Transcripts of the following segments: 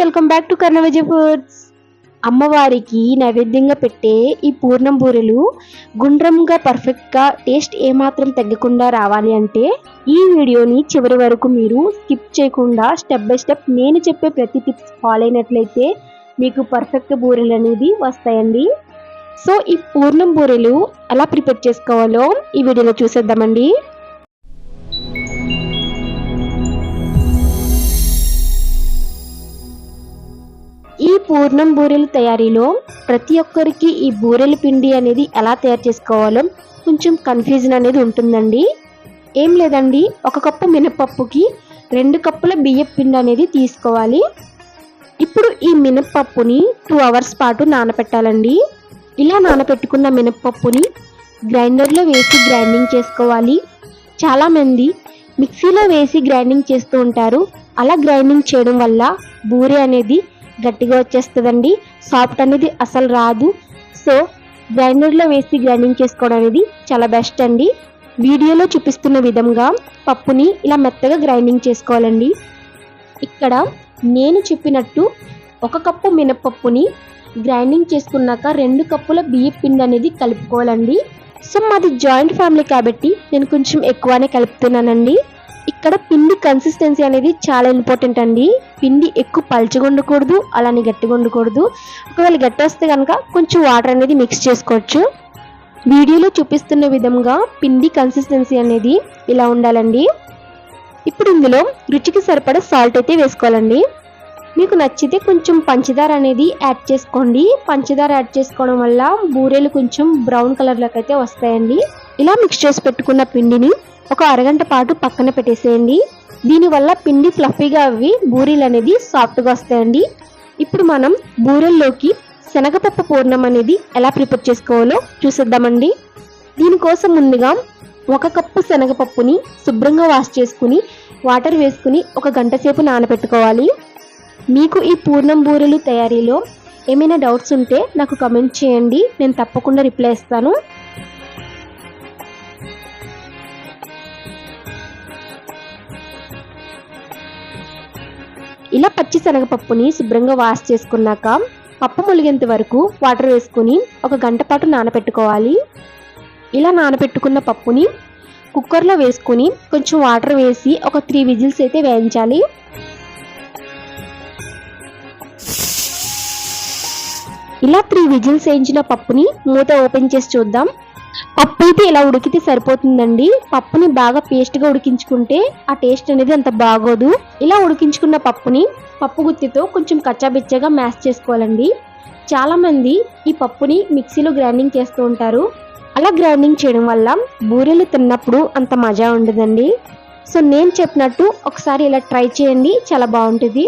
Welcome back to Karnavijaya foods. అమ్మవారికి నైవేద్యంగా పెట్టే ఈ పూర్ణం బూరెలు గుండ్రంగా పర్ఫెక్ట్గా టేస్ట్ ఏమాత్రం తగ్గకుండా రావాలి అంటే ఈ వీడియోని చివరి వరకు మీరు స్కిప్ చేయకుండా స్టెప్ బై స్టెప్ నేను చెప్పే ప్రతి టిప్స్ ఫాలో అయినట్లయితే మీకు పర్ఫెక్ట్ బూరెలు అనేది వస్తాయండి. సో ఈ పూర్ణం బూరెలు ఎలా ప్రిపేర్ చేసుకోవాలో ఈ వీడియోలో చూసేద్దామండి. ఈ పూర్ణం బూరెల తయారీలో ప్రతి ఒక్కరికి ఈ బూరెల పిండి అనేది ఎలా తయారు చేసుకోవాలో కొంచెం కన్ఫ్యూజన్ అనేది ఉంటుందండి. ఏం లేదండి, 1 కప్పు మినపప్పుకి 2 కప్పుల బియ్యం పిండి అనేది తీసుకోవాలి. ఇప్పుడు ఈ మినపప్పుని 2 అవర్స్ పాటు నానబెట్టాలండి. ఇలా నానబెట్టుకున్న మినపప్పుని గ్రైండర్లో వేసి గ్రైండింగ్ చేసుకోవాలి. చాలామంది మిక్సీలో వేసి గ్రైండింగ్ చేస్తూ ఉంటారు. అలా గ్రైండింగ్ చేయడం వల్ల బూరె అనేది గట్టిగా వచ్చేస్తుందండి, సాఫ్ట్ అనేది అసలు రాదు. సో గ్రైండర్లో వేసి గ్రైండింగ్ చేసుకోవడం అనేది చాలా బెస్ట్ అండి. వీడియోలో చూపిస్తున్న విధంగా పప్పుని ఇలా మెత్తగా గ్రైండింగ్ చేసుకోవాలండి. ఇక్కడ నేను చెప్పినట్టు 1 కప్పు మినపప్పుని గ్రైండింగ్ చేసుకున్నాక 2 కప్పుల బియ్యం పిండి అనేది కలుపుకోవాలండి. సో మాది జాయింట్ ఫ్యామిలీ కాబట్టి నేను కొంచెం ఎక్కువనే కలుపుతున్నానండి. ఇక్కడ పిండి కన్సిస్టెన్సీ అనేది చాలా ఇంపార్టెంట్ అండి. పిండి ఎక్కువ పలుచగా ఉండకూడదు, అలానే గట్టిగా ఉండకూడదు. ఒకవేళ గట్టి వస్తే కనుక కొంచెం వాటర్ అనేది మిక్స్ చేసుకోవచ్చు. వీడియోలో చూపిస్తున్న విధంగా పిండి కన్సిస్టెన్సీ అనేది ఇలా ఉండాలండి. ఇప్పుడు ఇందులో రుచికి సరిపడా సాల్ట్ అయితే వేసుకోవాలండి. మీకు నచ్చితే కొంచెం పంచదార అనేది యాడ్ చేసుకోండి. పంచదార యాడ్ చేసుకోవడం వల్ల బూరెలు కొంచెం బ్రౌన్ కలర్లోకి అయితే వస్తాయండి. ఇలా మిక్స్ చేసి పెట్టుకున్న పిండిని ఒక అరగంట పాటు పక్కన పెట్టేసేయండి. దీనివల్ల పిండి ఫ్లఫీగా అవి బూరెలు అనేది సాఫ్ట్గా వస్తాయండి. ఇప్పుడు మనం బూరెల్లోకి శనగపప్పు పూర్ణం అనేది ఎలా ప్రిపేర్ చేసుకోవాలో చూసేద్దామండి. దీనికోసం ముందుగా 1 కప్పు శనగపప్పుని శుభ్రంగా వాష్ చేసుకుని వాటర్ వేసుకుని 1 గంట సేపు నానబెట్టుకోవాలి. మీకు ఈ పూర్ణం బూరెలు తయారీలో ఏమైనా డౌట్స్ ఉంటే నాకు కమెంట్ చేయండి, నేను తప్పకుండా రిప్లై ఇస్తాను. ఇలా పచ్చి శనగపప్పుని శుభ్రంగా వాష్ చేసుకున్నాక పప్పు ములిగేంత వరకు వాటర్ వేసుకుని 1 గంట పాటు నానబెట్టుకోవాలి. ఇలా నానబెట్టుకున్న పప్పుని కుక్కర్లో వేసుకుని కొంచెం వాటర్ వేసి ఒక 3 విజిల్స్ అయితే వేయించాలి. ఇలా 3 విజిల్స్ వేయించిన పప్పుని మూత ఓపెన్ చేసి చూద్దాం. పప్పు అయితే ఇలా ఉడికితే సరిపోతుందండి. పప్పుని బాగా పేస్ట్గా ఉడికించుకుంటే ఆ టేస్ట్ అనేది అంత బాగోదు. ఇలా ఉడికించుకున్న పప్పుని పప్పు గుత్తితో కొంచెం కచ్చాబిచ్చగా మ్యాష్ చేసుకోవాలండి. చాలామంది ఈ పప్పుని మిక్సీలో గ్రైండింగ్ చేస్తూ ఉంటారు. అలా గ్రైండింగ్ చేయడం వల్ల బూరెలు తిన్నప్పుడు అంత మజా ఉండదండి. సో నేను చెప్పినట్టు ఒకసారి ఇలా ట్రై చేయండి, చాలా బాగుంటుంది.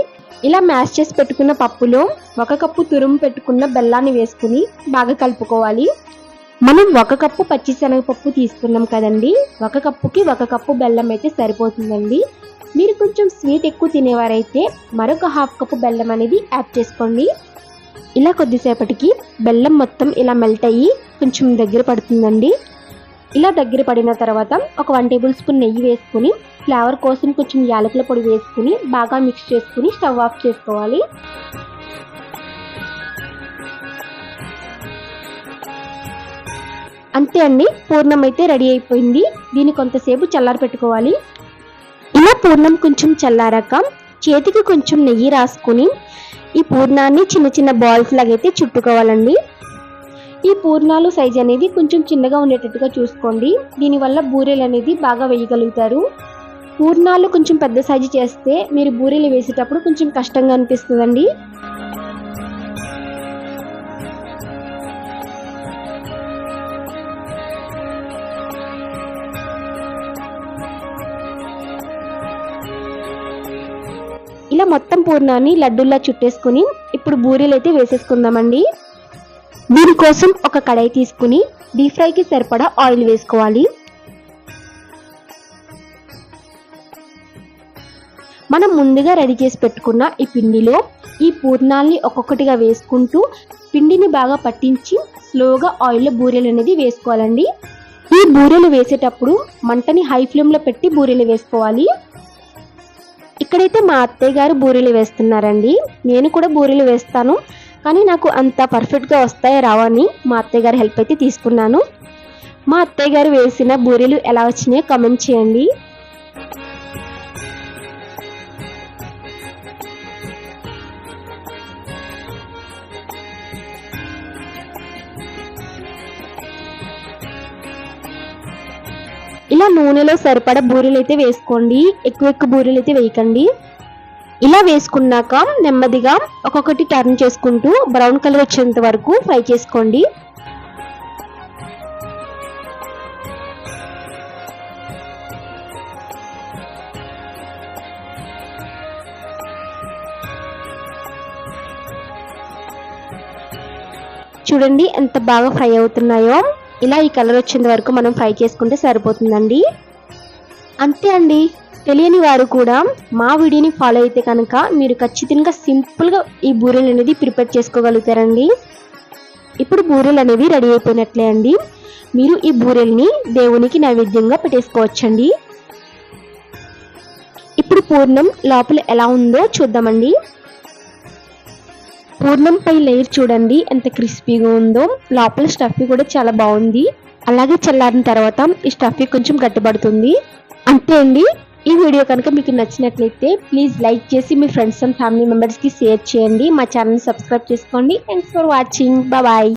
ఇలా మ్యాష్ చేసి పెట్టుకున్న పప్పులో 1 కప్పు తురుము పెట్టుకున్న బెల్లాన్ని వేసుకుని బాగా కలుపుకోవాలి. మనం 1 కప్పు పచ్చి శనగపప్పు తీసుకున్నాం కదండి, 1 కప్పుకి 1 కప్పు బెల్లం అయితే సరిపోతుందండి. మీరు కొంచెం స్వీట్ ఎక్కువ తినేవారైతే మరొక 1/2 కప్పు బెల్లం అనేది యాడ్ చేసుకోండి. ఇలా కొద్దిసేపటికి బెల్లం మొత్తం ఇలా మెల్ట్ అయ్యి కొంచెం దగ్గర పడుతుందండి. ఇలా దగ్గర పడిన తర్వాత ఒక 1 టేబుల్ స్పూన్ నెయ్యి వేసుకుని ఫ్లేవర్ కోసం కొంచెం యాలకుల పొడి వేసుకుని బాగా మిక్స్ చేసుకుని స్టవ్ ఆఫ్ చేసుకోవాలి. అంతే అండి, పూర్ణం అయితే రెడీ అయిపోయింది. దీన్ని కొంతసేపు చల్లారి పెట్టుకోవాలి. ఇలా పూర్ణం కొంచెం చల్లారాక చేతికి కొంచెం నెయ్యి రాసుకుని ఈ పూర్ణాన్ని చిన్న చిన్న బాల్స్ లాగైతే చుట్టుకోవాలండి. ఈ పూర్ణాలు సైజ్ అనేది కొంచెం చిన్నగా ఉండేటట్టుగా చూసుకోండి. దీనివల్ల బూరెలు అనేది బాగా వేయగలుగుతారు. పూర్ణాలు కొంచెం పెద్ద సైజు చేస్తే మీరు బూరెలు వేసేటప్పుడు కొంచెం కష్టంగా అనిపిస్తుందండి. ఇలా మొత్తం పూర్ణాన్ని లడ్డూల్లా చుట్టేసుకుని ఇప్పుడు బూరెలు అయితే వేసేసుకుందామండి. దీనికోసం ఒక కడాయి తీసుకుని డీప్ ఫ్రైకి సరిపడా ఆయిల్ వేసుకోవాలి. మనం ముందుగా రెడీ చేసి పెట్టుకున్న ఈ పిండిలో ఈ పూర్ణాల్ని ఒక్కొక్కటిగా వేసుకుంటూ పిండిని బాగా పట్టించి స్లోగా ఆయిల్లో బూరెలు అనేది వేసుకోవాలండి. ఈ బూరెలు వేసేటప్పుడు మంటని హై ఫ్లేమ్లో పెట్టి బూరెలు వేసుకోవాలి. ఇక్కడైతే మా అత్తయ్య గారు బూరెలు వేస్తున్నారండి. నేను కూడా బూరెలు వేస్తాను, కానీ నాకు అంత పర్ఫెక్ట్గా వస్తాయో రావని మా అత్తయ్య గారి హెల్ప్ అయితే తీసుకున్నాను. మా అత్తయ్య గారు వేసిన బూరెలు ఎలా వచ్చినాయో కామెంట్ చేయండి. ఇలా నూనెలో సరిపడా బూరెలు అయితే వేసుకోండి, ఎక్కువ బూరెలు అయితే వేయకండి. ఇలా వేసుకున్నాక నెమ్మదిగా ఒక్కొక్కటి టర్న్ చేసుకుంటూ బ్రౌన్ కలర్ వచ్చేంత వరకు ఫ్రై చేసుకోండి. చూడండి ఎంత బాగా ఫ్రై అవుతున్నాయో. ఇలా ఈ కలర్ వచ్చేంత వరకు మనం ఫ్రై చేసుకుంటే సరిపోతుందండి. అంతే అండి. తెలియని వారు కూడా మా వీడియోని ఫాలో అయితే కనుక మీరు ఖచ్చితంగా సింపుల్గా ఈ బూరెలు అనేది ప్రిపేర్ చేసుకోగలుగుతారండి. ఇప్పుడు బూరెలు అనేవి రెడీ అయిపోయినట్లే అండి. మీరు ఈ బూరెల్ని దేవునికి నైవేద్యంగా పెట్టేసుకోవచ్చండి. ఇప్పుడు పూర్ణం లోపల ఎలా ఉందో చూద్దామండి. పూర్ణంపై లేయర్ చూడండి ఎంత క్రిస్పీగా ఉందో. లోపల స్టఫీ కూడా చాలా బాగుంది. అలాగే చల్లారిన తర్వాత ఈ స్టఫీ కొంచెం గట్టిపడుతుంది. అంతే అండి. ఈ వీడియో కనుక మీకు నచ్చినట్లయితే ప్లీజ్ లైక్ చేసి మీ ఫ్రెండ్స్ అండ్ ఫ్యామిలీ మెంబర్స్కి షేర్ చేయండి. మా ఛానల్ని సబ్స్క్రైబ్ చేసుకోండి. Thanks for watching. బాయ్.